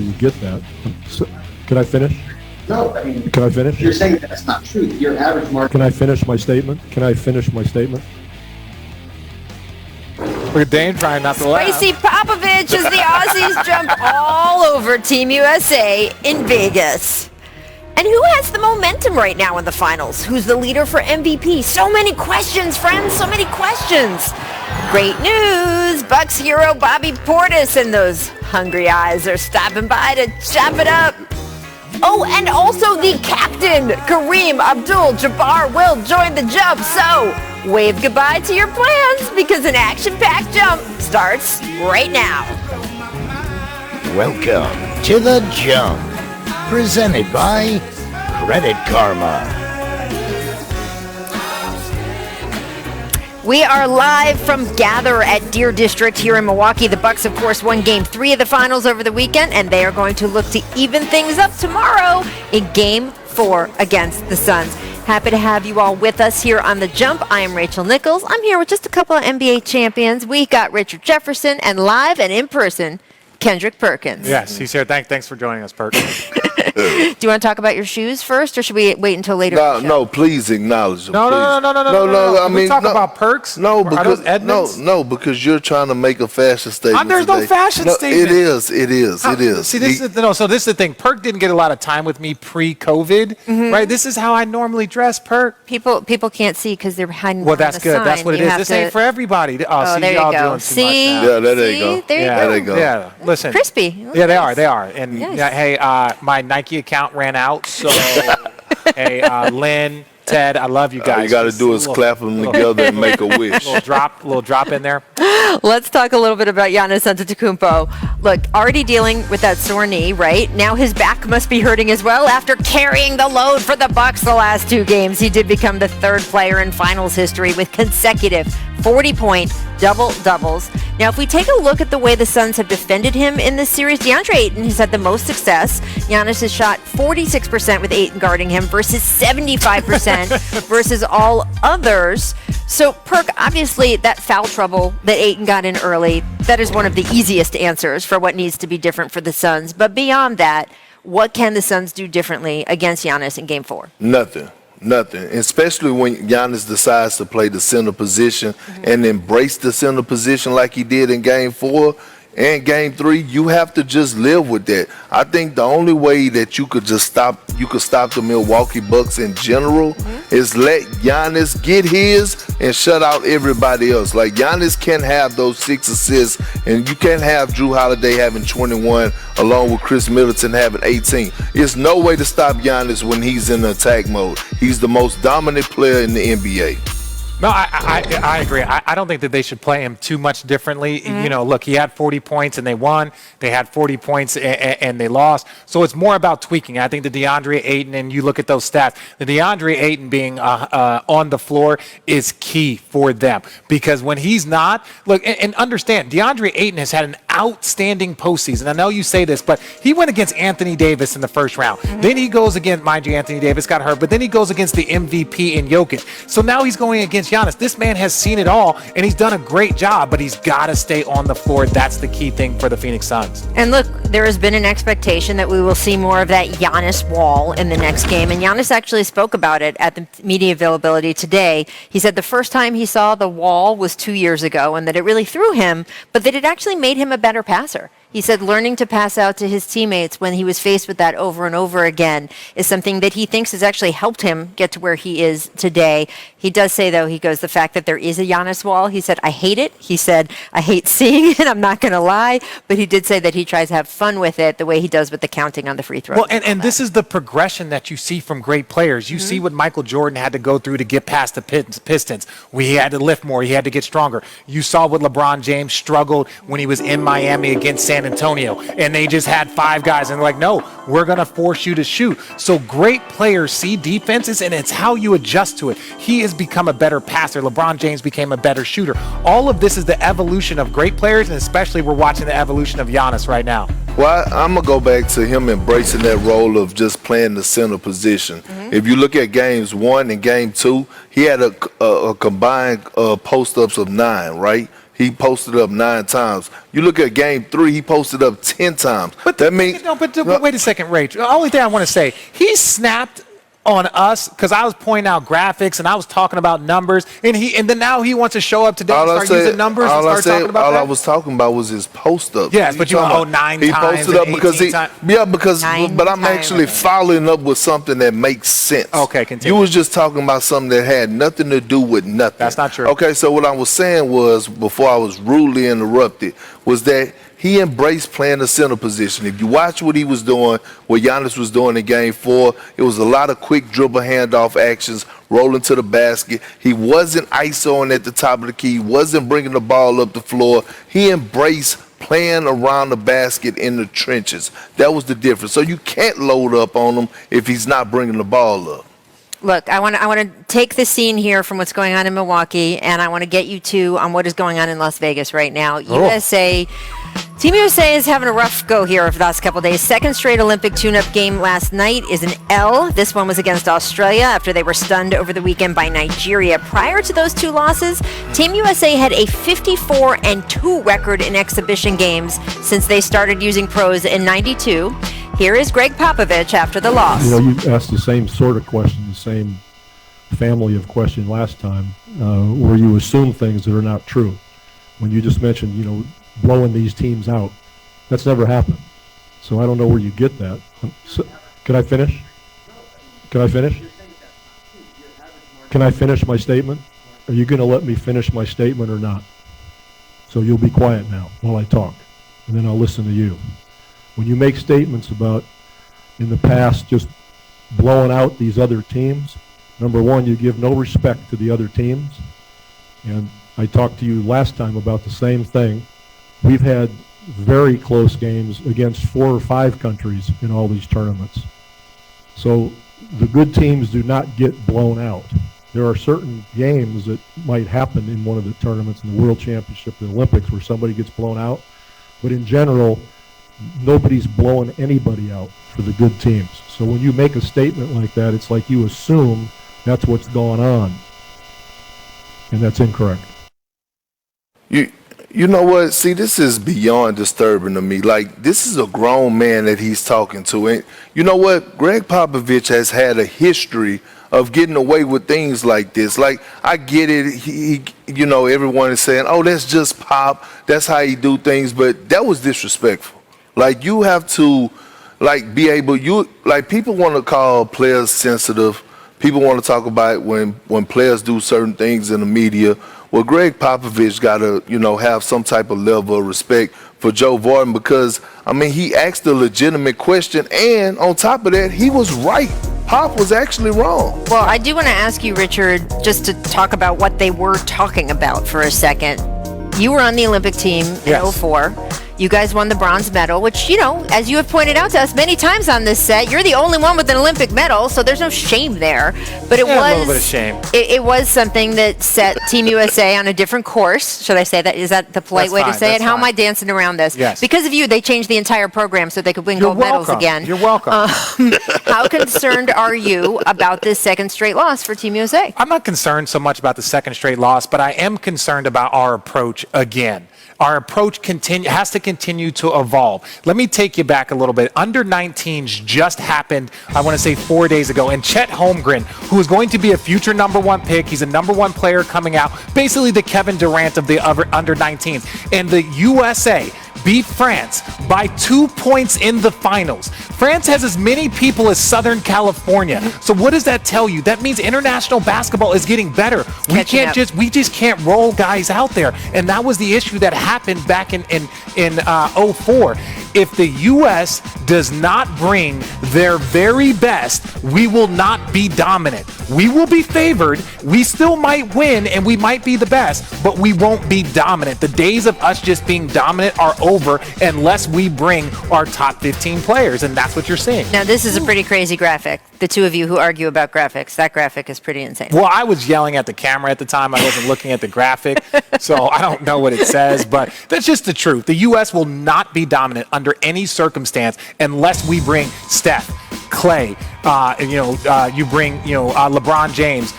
you get that. So, can I finish? No, I mean, can I finish? You're saying that's not true. Your average market. Can I finish my statement? Can I finish my statement? Look at Dane trying not to laugh. Spicy Popovich as the Aussies jump all over Team USA in Vegas. And who has the momentum right now in the finals? Who's the leader for MVP? So many questions, friends, so many questions. Great news, Bucks hero Bobby Portis and those hungry eyes are stopping by to chop it up. Oh, and also the captain, Kareem Abdul-Jabbar, will join the jump. So wave goodbye to your plans because an action-packed jump starts right now. Welcome to the jump, presented by Credit Karma. We are live from Gather at Deer District here in Milwaukee. The Bucks, of course, won Game 3 of the finals over the weekend, and they are going to look to even things up tomorrow in Game 4 against the Suns. Happy to have you all with us here on The Jump. I am Rachel Nichols. I'm here with just a couple of NBA champions. We got Richard Jefferson, and live and in person, Kendrick Perkins. Yes, he's here. Thanks for joining us, Perkins. Do you want to talk about your shoes first, or should we wait until later? No, please acknowledge them. No. I mean, we talk about Perks. No, because you're trying to make a fashion statement. There's no fashion statement. It is. See, this is the thing. Perk didn't get a lot of time with me pre-COVID, right? This is how I normally dress, Perk. People can't see because they're hiding. Well, that's good. Sign. That's what it is. This ain't for everybody. Oh, see, there y'all you go. doing too much now. Yeah, there you go. There you go. Yeah, listen. Crispy. Yeah, they are. And yes. hey, my Nike account ran out, so hey, Lynn, Ted, I love you guys. All you got to do is clap them together and make a wish. little drop in there. Let's talk a little bit about Giannis Antetokounmpo. Look, already dealing with that sore knee, right? Now his back must be hurting as well after carrying the load for the Bucks the last 2 games. He did become the 3rd player in finals history with consecutive 40-point double-doubles. Now, if we take a look at the way the Suns have defended him in this series, DeAndre Ayton has had the most success. Giannis has shot 46% with Ayton guarding him versus 75% versus all others. So, Perk, obviously, that foul trouble that Ayton got in early, that is one of the easiest answers for what needs to be different for the Suns. But beyond that, what can the Suns do differently against Giannis in Game 4? Nothing, especially when Giannis decides to play the center position and embrace the center position like he did in Game 4 and Game 3. You have to just live with that. I think the only way that you could stop the Milwaukee Bucks in general is let Giannis get his and shut out everybody else. Like, Giannis can have those 6 assists, and you can't have Drew Holiday having 21 along with Chris Middleton having 18. There's no way to stop Giannis when he's in attack mode. He's the most dominant player in the NBA. No, I agree. I don't think that they should play him too much differently. You know, look, he had 40 points and they won. They had 40 points and they lost. So it's more about tweaking. I think the DeAndre Ayton, and you look at those stats, the DeAndre Ayton being on the floor is key for them. Because when he's not, look, and understand, DeAndre Ayton has had an outstanding postseason. I know you say this, but he went against Anthony Davis in the first round. Then he goes against, mind you, Anthony Davis got hurt, but then he goes against the MVP in Jokic. So now he's going against Giannis. This man has seen it all, and he's done a great job, but he's got to stay on the floor. That's the key thing for the Phoenix Suns. And look, there has been an expectation that we will see more of that Giannis wall in the next game, and Giannis actually spoke about it at the media availability today. He said the first time he saw the wall was 2 years ago, and that it really threw him, but that it actually made him a better passer. He said learning to pass out to his teammates when he was faced with that over and over again is something that he thinks has actually helped him get to where he is today. He does say, though, he goes, the fact that there is a Giannis wall, he said, I hate it. He said, I hate seeing it. I'm not going to lie. But he did say that he tries to have fun with it the way he does with the counting on the free throw. Well, and this is the progression that you see from great players. You see what Michael Jordan had to go through to get past the Pistons. He had to lift more. He had to get stronger. You saw what LeBron James struggled when he was in Miami against San Antonio, and they just had 5 guys, and they're like, no, we're going to force you to shoot. So great players see defenses, and it's how you adjust to it. He has become a better passer. LeBron James became a better shooter. All of this is the evolution of great players, and especially we're watching the evolution of Giannis right now. Well, I'm going to go back to him embracing that role of just playing the center position. If you look at Games 1 and Game 2, he had a combined post-ups of 9, right? he posted up 9 times. You look at game 3, he posted up 10 times. But that means but wait a second, Rach. The only thing I want to say, he snapped on us because I was pointing out graphics and I was talking about numbers, and then now he wants to show up today and start using numbers and start talking about that. All I was talking about was his post up. Yes, but you know, 9 he times. Posted up because but I'm times. actually following up with something that makes sense. Okay, continue. You was just talking about something that had nothing to do with nothing. That's not true. Okay, so what I was saying was, before I was rudely interrupted, was that he embraced playing the center position. If you watch what he was doing, what Giannis was doing in game 4, it was a lot of quick dribble handoff actions, rolling to the basket. He wasn't ISOing at the top of the key. He wasn't bringing the ball up the floor. He embraced playing around the basket in the trenches. That was the difference. So you can't load up on him if he's not bringing the ball up. Look, I want to take the scene here from what's going on in Milwaukee, and I want to get you to on what is going on in Las Vegas right now. Team USA is having a rough go here over the last couple of days. Second straight Olympic tune-up game last night is an L. This one was against Australia after they were stunned over the weekend by Nigeria. Prior to those 2 losses, Team USA had a 54-2 record in exhibition games since they started using pros in '92. Here is Greg Popovich after the loss. You know, you asked the same sort of question, the same family of question last time, where you assume things that are not true. When you just mentioned, you know, blowing these teams out, that's never happened. So I don't know where you get that. Can I finish? Can I finish? Can I finish my statement? Are you going to let me finish my statement or not? So you'll be quiet now while I talk, and then I'll listen to you. When you make statements about, in the past, just blowing out these other teams, number one, you give no respect to the other teams. And I talked to you last time about the same thing. We've had very close games against 4 or 5 countries in all these tournaments. So the good teams do not get blown out. There are certain games that might happen in one of the tournaments, in the World Championship, the Olympics, where somebody gets blown out. But in general, nobody's blowing anybody out for the good teams. So when you make a statement like that, it's like you assume that's what's going on. And that's incorrect. You know what? See, this is beyond disturbing to me. Like, this is a grown man that he's talking to. And you know what? Greg Popovich has had a history of getting away with things like this. Like, I get it. He you know, everyone is saying, oh, that's just Pop. That's how he do things. But that was disrespectful. Like, you have to, like, be able, people want to call players sensitive. People want to talk about when players do certain things in the media. Well, Greg Popovich got to, you know, have some type of level of respect for Joe Vaughn because, I mean, he asked a legitimate question, and on top of that, he was right. Pop was actually wrong. Well, I do want to ask you, Richard, just to talk about what they were talking about for a second. You were on the Olympic team in 04. You guys won the bronze medal, which, you know, as you have pointed out to us many times on this set, you're the only one with an Olympic medal, so there's no shame there. But it was a little bit of shame. It was something that set Team USA on a different course. Should I say that? Is that the polite way to say it? How am I dancing around this? Yes. Because of you, they changed the entire program so they could win gold medals again. You're welcome. How concerned are you about this second straight loss for Team USA? I'm not concerned so much about the second straight loss, but I am concerned about our approach again. Our approach has to continue to evolve. Let me take you back a little bit. Under 19s just happened, I want to say 4 days ago, and Chet Holmgren, who is going to be a future #1 pick, he's a #1 player coming out, basically the Kevin Durant of the under 19s. And the USA beat France by 2 points in the finals. France has as many people as Southern California. So what does that tell you? That means international basketball is getting better. We just can't roll guys out there. And that was the issue that happened back in 04. If the U.S. does not bring their very best, we will not be dominant. We will be favored. We still might win, and we might be the best, but we won't be dominant. The days of us just being dominant are over unless we bring our top 15 players, and that's what you're seeing. Now, this is a pretty crazy graphic. The two of you who argue about graphics, that graphic is pretty insane. Well, I was yelling at the camera at the time. I wasn't looking at the graphic, so I don't know what it says, but that's just the truth. The U.S. will not be dominant under any circumstance unless we bring Steph, Clay, you bring, LeBron James.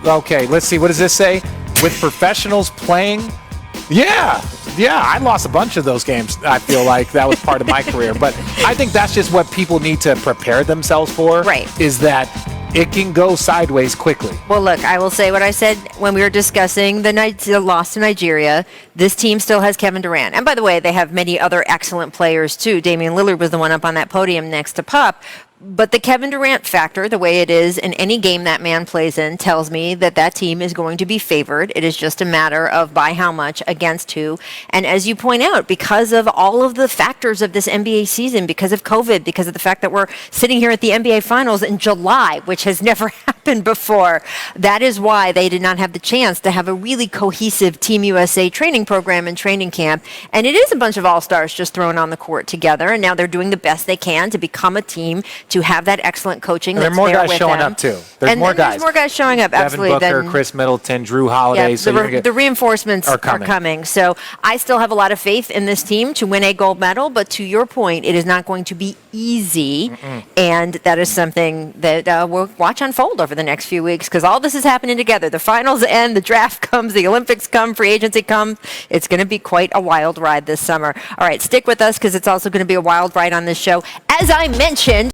Okay, let's see. What does this say? With professionals playing Yeah, I lost a bunch of those games. I feel like that was part of my career. But I think that's just what people need to prepare themselves for. Right. Is that it can go sideways quickly. Well, look, I will say what I said when we were discussing the loss to Nigeria. This team still has Kevin Durant. And by the way, they have many other excellent players, too. Damian Lillard was the one up on that podium next to Pop. But the Kevin Durant factor, the way it is in any game that man plays in, tells me that that team is going to be favored. It is just a matter of by how much against who. And as you point out, because of all of the factors of this NBA season, because of COVID, because of the fact that we're sitting here at the NBA Finals in July, which has never happened before, that is why they did not have the chance to have a really cohesive Team USA training program and training camp. And it is a bunch of all-stars just thrown on the court together, and now they're doing the best they can to become a team, to have that excellent coaching. And there are more guys showing up too. There's more guys. There's more guys showing up. Devin Absolutely. Booker, Chris Middleton, Drew Holiday. Yeah, So the reinforcements are coming. So I still have a lot of faith in this team to win a gold medal. But to your point, it is not going to be easy, and that is something that we'll watch unfold over the next few weeks, because all this is happening together. The finals end, the draft comes, the Olympics come, free agency comes. It's going to be quite a wild ride this summer. All right, stick with us, because it's also going to be a wild ride on this show. As I mentioned,